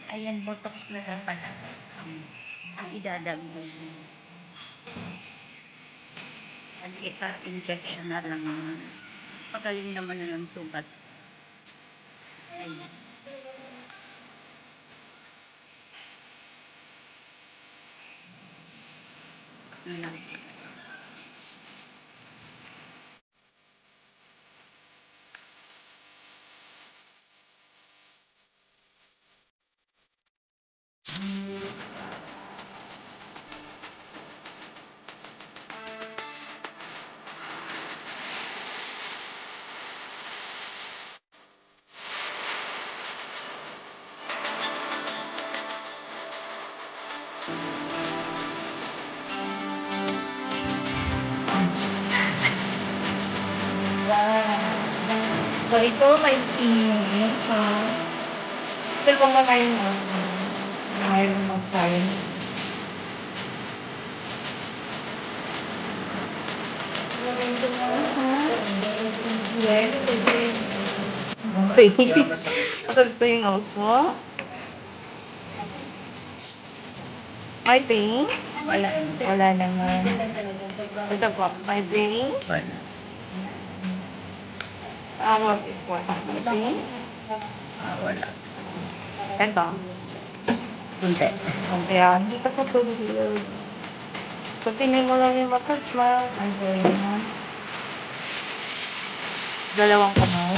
Ayan, botox na lang pala ang idadagdag. At ipa-injection na lang naman. Pagaling naman na ng sugat. Ayan. Ayan. So, ito may pink. Ito kung makain mo. Mayroon mo sa'yo. Ito yung nose mo. May pink? Wala naman. Ito po, may pink? Wala. Wala. Ito? Hindi. Ayan, dito ko tulog. So, tingin mo lang yung mata, smile. Ayan. Dalawang kamay.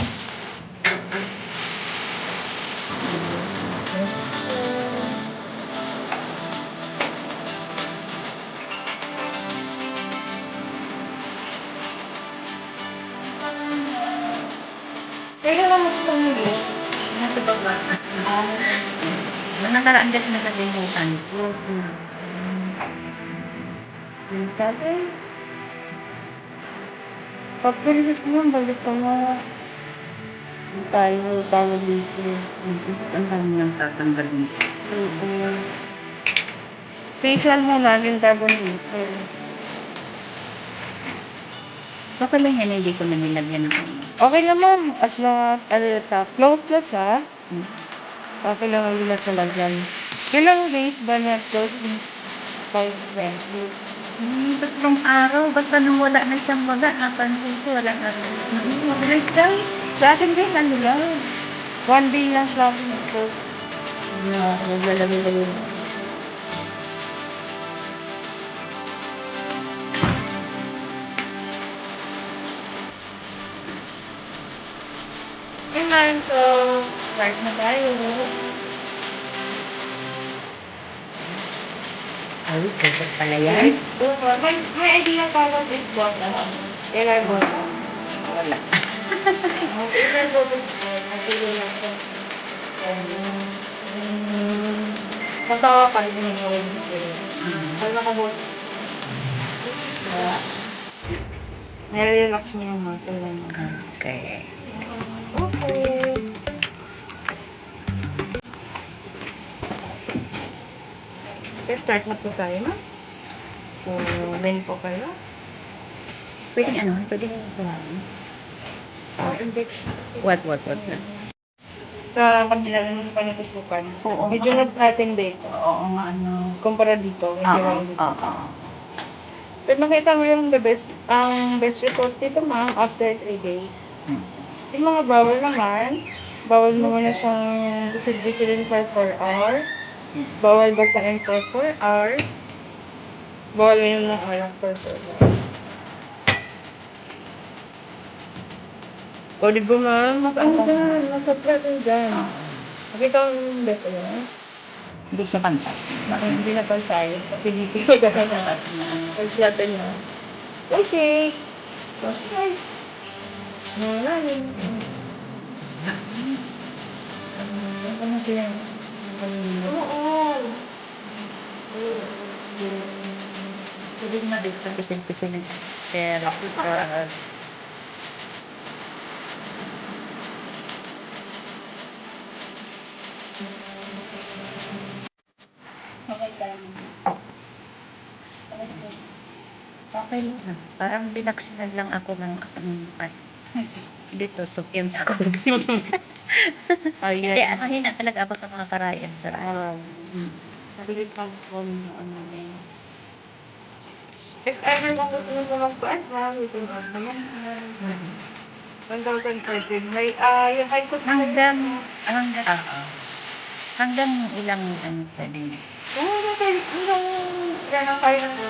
Kaya lang mas pamili. Nasa baba. Nakaraan din nagkalimutan ko. Sabi, pagpilit mo, balik ka na. Tayo dito. Ang saan mo lang tatanggalin? Facial mo namin tayo dito. Baka lang yan, hindi ko na nilagyan ng ano. Okay naman. As long as, close na siya. Okay lang ang bilat na lagyan. Kailang days ba na close in 5-20? 3 araw. Basta nung wala na siyang maga, napansin ko, wala na rin. Mabilis lang. Sa akin din, ano lang. 1 day lang sa akin close. Naglalagay. Ayan, so, start na tayo. Ay, perfect pala yan. May idea ka ba this bottle? Ilan bottle? Wala. Ilan bottle? Napili lang ko. Matawa ka rin yung gawin. Pag nakabottle. Nare-relax mo yung muscle lang. Okay. Okay, start na po tayo, no? So, main po kayo. Pwede kumain. What na? Sa kanila ng panipisukan. Oo. Medyo natin dito. Oo nga, ano. Kumpara dito. Oo. Pero makita mo yung ang best result dito, ma'am, after 3 days. Yung mga bawal naman na siyang bisid-bisidin for 4 hours. Bawal basahin for 4 hours. Bawal yun ng oras for 4 hours. O, di ba, ma'am? Mas ano dyan? Masaplat yun dyan. Nakita mo yung best yun? Hindi siya pantay. Hindi na pantay. Kasi ko kasi na. Pag-slap niya. Okay. Okay. Wala rin. Ano siya? Oo. Sabi na dito sa pisil-pisil. Pero, okay ka lang. Okay lang. Parang binaksinan lang ako ng kapangipay. Dito, sukyan sa ko. Ayan. Hindi, ano yun na talaga abot ang mga karayan. Nabilit lang po ng ano eh. If ever kung gusto mo sa mag-class, marami ito naman. 1,013. May, yung high cost na Hanggang ilang ano pwede. Yan ang kaya na.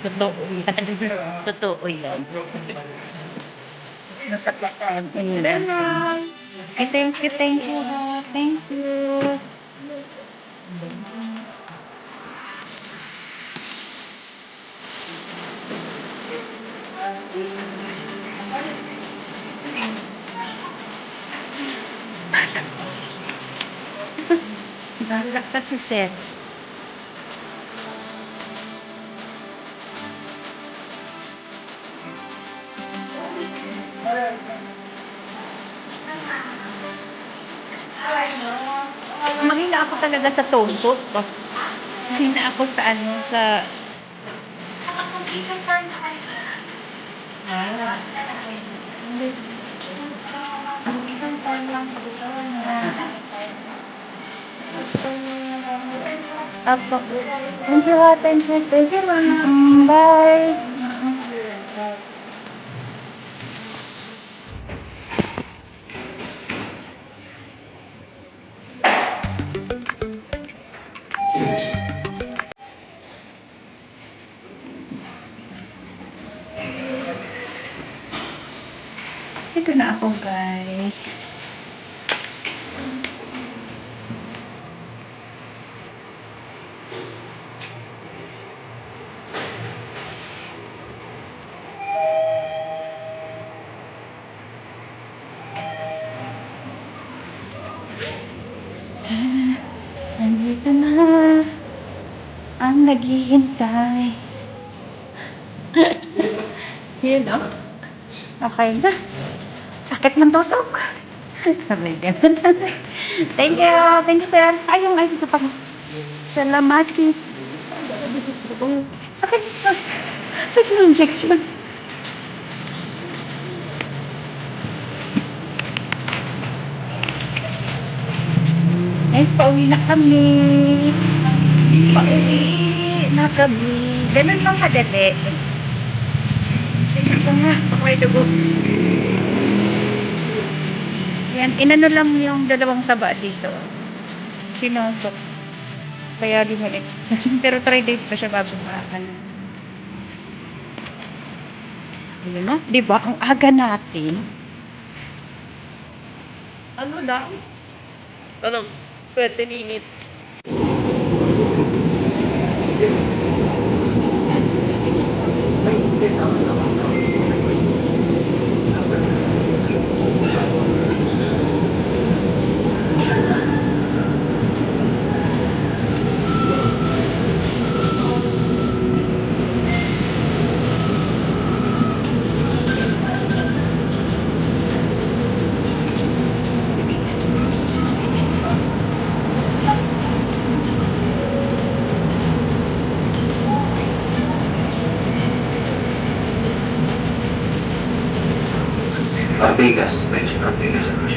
Totoo yan. Totoo yan. Nasaktan. Ay, thank you, thank you. Thank you. Nalas kasi sir. Mahina ako talaga sa toso. Mahina ako sa ano, sa... Apo. Thank you, thank you, thank you, bye. Ito na ako, guys. Nandito na ang naghihintay. Yun, oh. Okay na. Sakit ng tusok. Sabi ganun. Thank you. Thank you, sir. Ay, dito pa. Salamat. Sakit. Sakit ng injection. Ay, pauwi na kami. Pauwi na kami. Ganun lang kadali. Ito nga, sakay dugo. Yan, inano lang yung dalawang taba dito. Sinusok. Kaya limulit. Pero 3 days pa siya bago maakan. Ayun na, di ba? Ang aga natin. Ano na? Anong 20 minutes? Ortigas, medyo Ortigas.